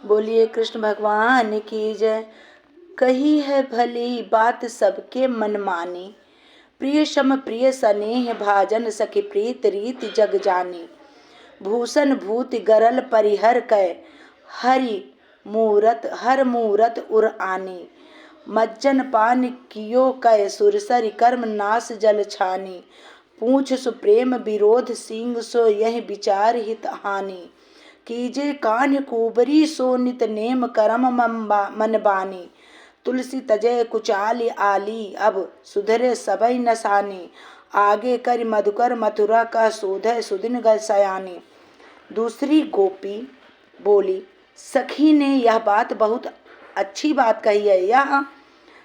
बोलिए कृष्ण भगवान की जय। कही है भली बात सबके मन मानी, प्रिय सम प्रिय सनेह भाजन सखी प्रीत रीत जग जानी। भूषण भूत गरल परिहर कै, हर मूरत उर आनी। मज्जन पान कियो कै सुरसरि कर्म नाश जल छानी। पूछ सुप्रेम विरोध सिंह सो यह विचार हित हानि। कीजे कान्ह कुबरी सो नित नेम करम मन बानी। तुलसी तजय कुचाल आली, अब सुधरे सबई नसानी। आगे कर मधुकर मथुरा का शोधय सुदिन गल सयानी। दूसरी गोपी बोली, सखी ने यह बात बहुत अच्छी बात कही है। यह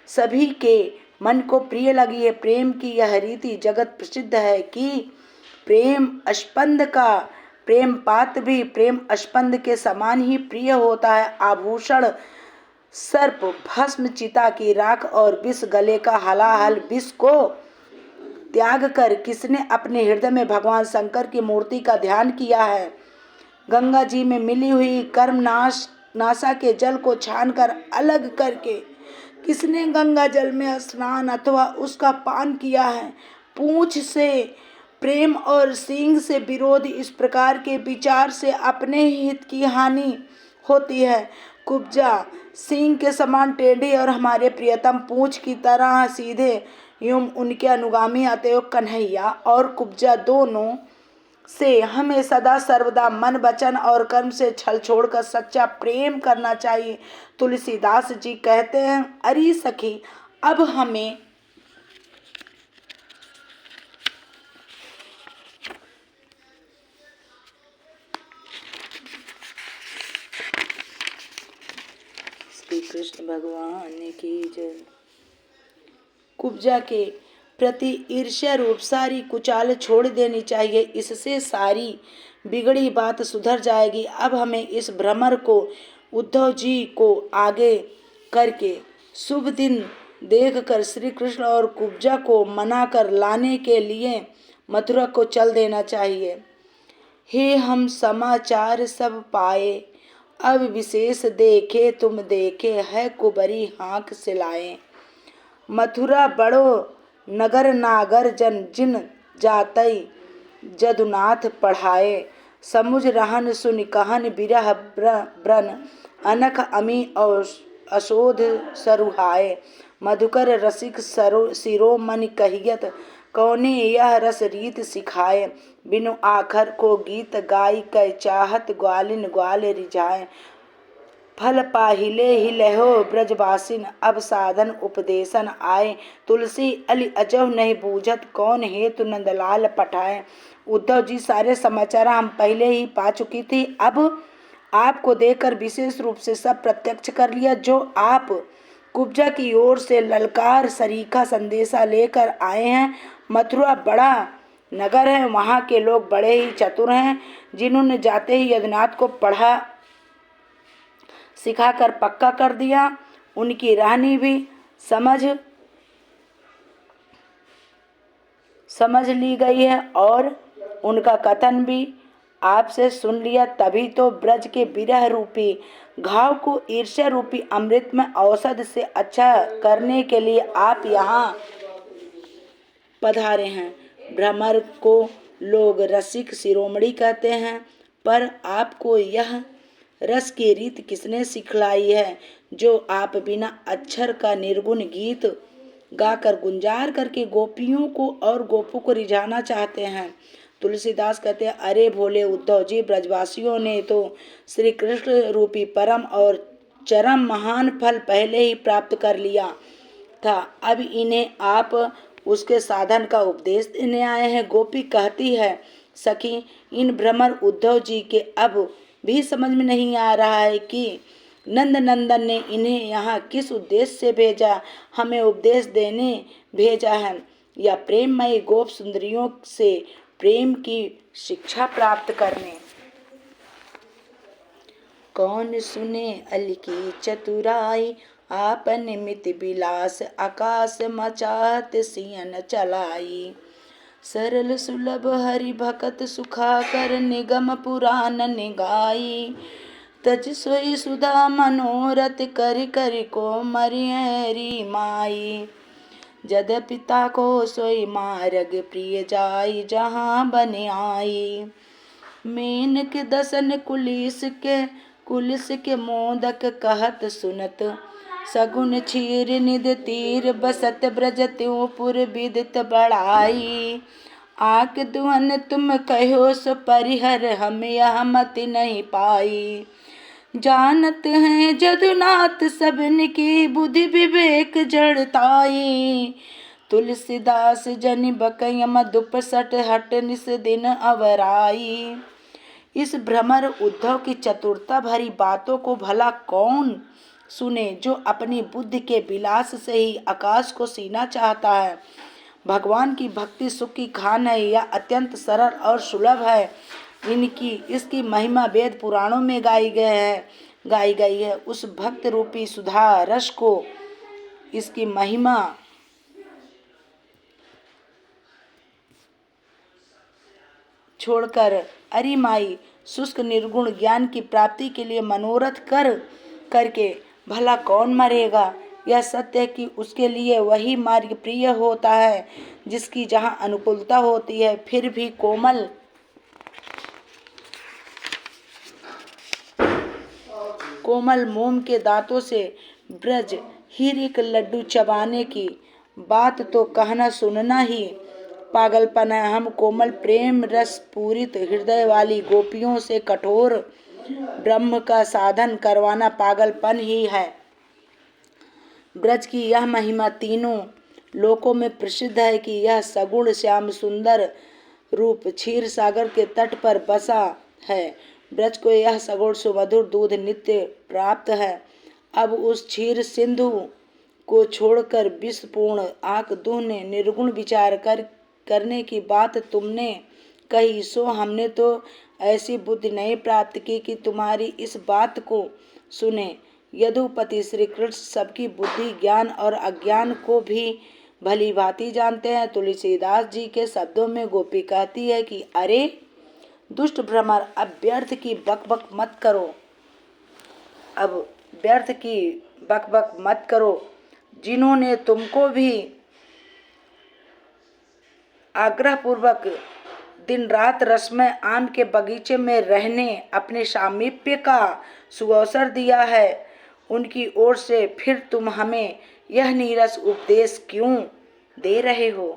सभी के मन को प्रिय लगी है। प्रेम की यह रीति जगत प्रसिद्ध है कि प्रेम पात्र भी प्रेम अस्पंद के समान ही प्रिय होता है। आभूषण सर्प भस्म चिता की राख और विष गले का हलाहल विष को त्याग कर किसने अपने हृदय में भगवान शंकर की मूर्ति का ध्यान किया है। गंगा जी में मिली हुई कर्म नाशा के जल को छानकर अलग करके किसने गंगा जल में स्नान अथवा उसका पान किया है। पूंछ से प्रेम और सींग से विरोध, इस प्रकार के विचार से अपने हित की हानि होती है। कुब्जा सींग के समान टेढ़ी और हमारे प्रियतम पूंछ की तरह सीधे, यूं उनके अनुगामी अतएव कन्हैया और कुब्जा दोनों से हमें सदा सर्वदा मन वचन और कर्म से छल छोड़कर सच्चा प्रेम करना चाहिए। तुलसीदास जी कहते हैं, अरे सखी अब हमें श्री कृष्ण भगवान की जय। कुब्जा के प्रति ईर्ष्या रूप सारी कुचाल छोड़ देनी चाहिए। इससे सारी बिगड़ी बात सुधर जाएगी। अब हमें इस भ्रमर को उद्धव जी को आगे करके शुभ दिन देखकर श्री कृष्ण और कुब्जा को मना कर लाने के लिए मथुरा को चल देना चाहिए। हे हम समाचार सब पाए, अब विशेष देखे तुम देखे है कुबरी हाँक सिलाए। मथुरा बड़ो नगर नागर जन जिन जातई जदुनाथ पढ़ाए। समुझ रहन सुन कहन बिरह ब्रन अनख अमी और अशोध सरुहाए। मधुकर रसिक शिरोमणि कहियत, कौने यह रस रीत सिखाए। बिनु आखर को गीत गाई कै चाहत ग्वालिन ग्वाल रिझाए। फल पाहिले ही लहो ब्रजवासिन, अब साधन उपदेशन आए। तुलसी अली अजह नहीं बूझत, कौन हेतु नंदलाल पठाए। उद्धव जी सारे समाचार हम पहले ही पा चुकी थी, अब आपको देखकर विशेष रूप से सब प्रत्यक्ष कर लिया। जो आप कुब्जा की ओर से ललकार सरीखा संदेशा लेकर आए हैं। मथुरा बड़ा नगर है, वहाँ के लोग बड़े ही चतुर हैं, जिन्होंने जाते ही यदुनाथ को पढ़ा सिखाकर पक्का कर दिया। उनकी रानी भी समझ ली गई है और उनका कथन भी आपसे सुन लिया। तभी तो ब्रज के विरह रूपी घाव को ईर्ष्या रूपी अमृत में औषध से अच्छा करने के लिए आप यहाँ पधारे हैं। भ्रमर को लोग रसिक शिरोमणि कहते हैं, पर आपको यह रस की रीत किसने सिखलाई है, जो आप बिना अक्षर का निर्गुण गीत गाकर गुंजार करके गोपियों को और गोपों को रिझाना चाहते हैं। तुलसीदास कहते हैं, अरे भोले उद्धव जी, ब्रजवासियों ने तो श्री कृष्ण रूपी परम और चरम महान फल पहले ही प्राप्त कर लिया था। अब इन्हें आप उसके साधन का उपदेश देने आए हैं। गोपी कहती है, सखी इन भ्रमर उद्धव जी के अब भी समझ में नहीं आ रहा है कि नंद नंदन ने इन्हें यहाँ किस उद्देश्य से भेजा, हमें उपदेश देने भेजा है या प्रेममयी गोप सुंदरियों से प्रेम की शिक्षा प्राप्त करने। कौन सुने अल की चतुराई, आपन मित बिलास आकाश मचात सियन चलाई। सरल सुलभ हरि भकत सुखा कर निगम पुराण निगाई। तज सोई सुधा मनोरथ करि करि को मरियरी माई। जद पिता को सोई मार्ग प्रिय जाई जहाँ बन आई। मेनक दसन कुलिस के मोदक कहत सुनत। सगुन क्षीर निध तीर बसत ब्रज त्यों पुर विदित बढ़ाई। आक दुहन तुम कहो सो परिहर हम यह मति नहीं पाई। जानत हैं जदुनाथ सबन की बुद्धि विवेक जड़ताई। तुलसीदास जनि बकय मधुप सट हट निस दिन अवराई। इस भ्रमर उद्धव की चतुरता भरी बातों को भला कौन सुने, जो अपनी बुद्धि के विलास से ही आकाश को सीना चाहता है। भगवान की भक्ति सुख की खान है, यह अत्यंत सरल और सुलभ है। इसकी महिमा वेद पुराणों में गाई गई है। उस भक्त रूपी सुधा रस को इसकी महिमा छोड़कर अरे माई शुष्क निर्गुण ज्ञान की प्राप्ति के लिए मनोरथ करके भला कौन मरेगा। यह सत्य है कि उसके लिए वही मार्ग प्रिय होता है जिसकी जहाँ अनुकूलता होती है। फिर भी कोमल मोम के दांतों से ब्रज हीरे के लड्डू चबाने की बात तो कहना सुनना ही पागलपन है। हम कोमल प्रेम रस पूरित हृदय वाली गोपियों से कठोर ब्रह्म का साधन करवाना पागलपन ही है। ब्रज की यह महिमा तीनों लोकों में प्रसिद्ध है कि यह सगुण श्याम सुंदर रूप क्षीर सागर के तट पर बसा है। ब्रज को यह सगुण सुमधुर दूध नित्य प्राप्त है। अब उस क्षीर सिंधु को छोड़कर विषपूर्ण आंख दूहने निर्गुण विचार करने की बात तुमने कही, सो हमने तो ऐसी बुद्धि नहीं प्राप्त की कि तुम्हारी इस बात को सुने। यदुपति श्री कृष्ण सबकी बुद्धि ज्ञान और अज्ञान को भी भली भांति जानते हैं। तुलसीदास जी के शब्दों में गोपी कहती है कि अरे दुष्ट भ्रमर, अब व्यर्थ की बकबक मत करो। जिन्होंने तुमको भी आग्रह पूर्वक दिन रात रसमय आम के बगीचे में रहने अपने सामीप्य का सुअवसर दिया है, उनकी ओर से फिर तुम हमें यह नीरस उपदेश क्यों दे रहे हो।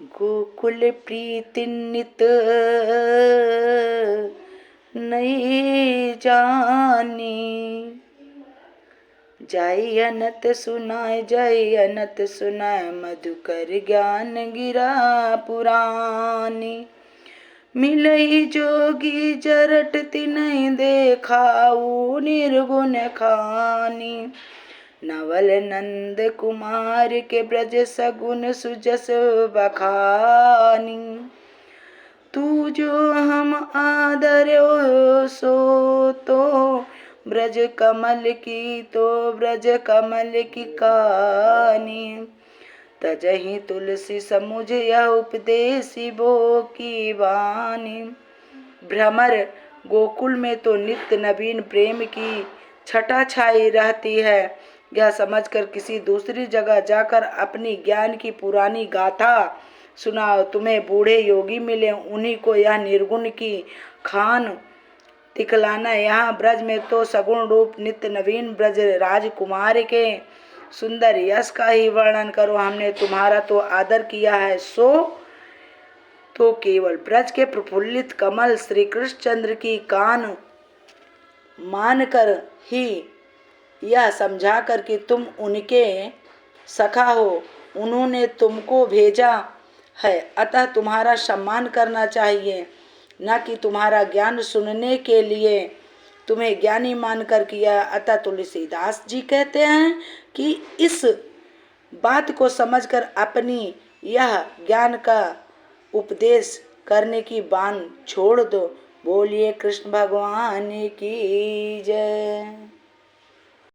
गोकुल प्रीति नित नहीं जानी, जय अनत सुनाए मधुकर ज्ञान गिरा पुरानी। मिलई जोगी जरट तिनहि देखाऊ निर्गुण खानी। नवल नंद कुमार के ब्रज सगुन सुजस बखानी। तू जो हम आदर्यो सो तो ब्रज कमल की कहानी। तजहि तुलसी समुझ यह उपदेसी बो की वाणी। भ्रमर, गोकुल में तो नित्य नवीन प्रेम की छटा छाई रहती है। यह समझकर किसी दूसरी जगह जाकर अपनी ज्ञान की पुरानी गाथा सुनाओ। तुम्हें बूढ़े योगी मिले, उन्हीं को यह निर्गुण की खान दिखलाना। यहाँ ब्रज में तो सगुण रूप नित्य नवीन ब्रज राजकुमार के सुंदर यश का ही वर्णन करो। हमने तुम्हारा तो आदर किया है, सो तो केवल ब्रज के प्रफुल्लित कमल श्री कृष्ण चंद्र की कान मानकर ही यह समझा कर कि तुम उनके सखा हो, उन्होंने तुमको भेजा है, अतः तुम्हारा सम्मान करना चाहिए, न कि तुम्हारा ज्ञान सुनने के लिए तुम्हें ज्ञानी मानकर किया। अतः तुलसीदास जी कहते हैं कि इस बात को समझकर अपनी यह ज्ञान का उपदेश करने की बान छोड़ दो। बोलिए कृष्ण भगवान की जय।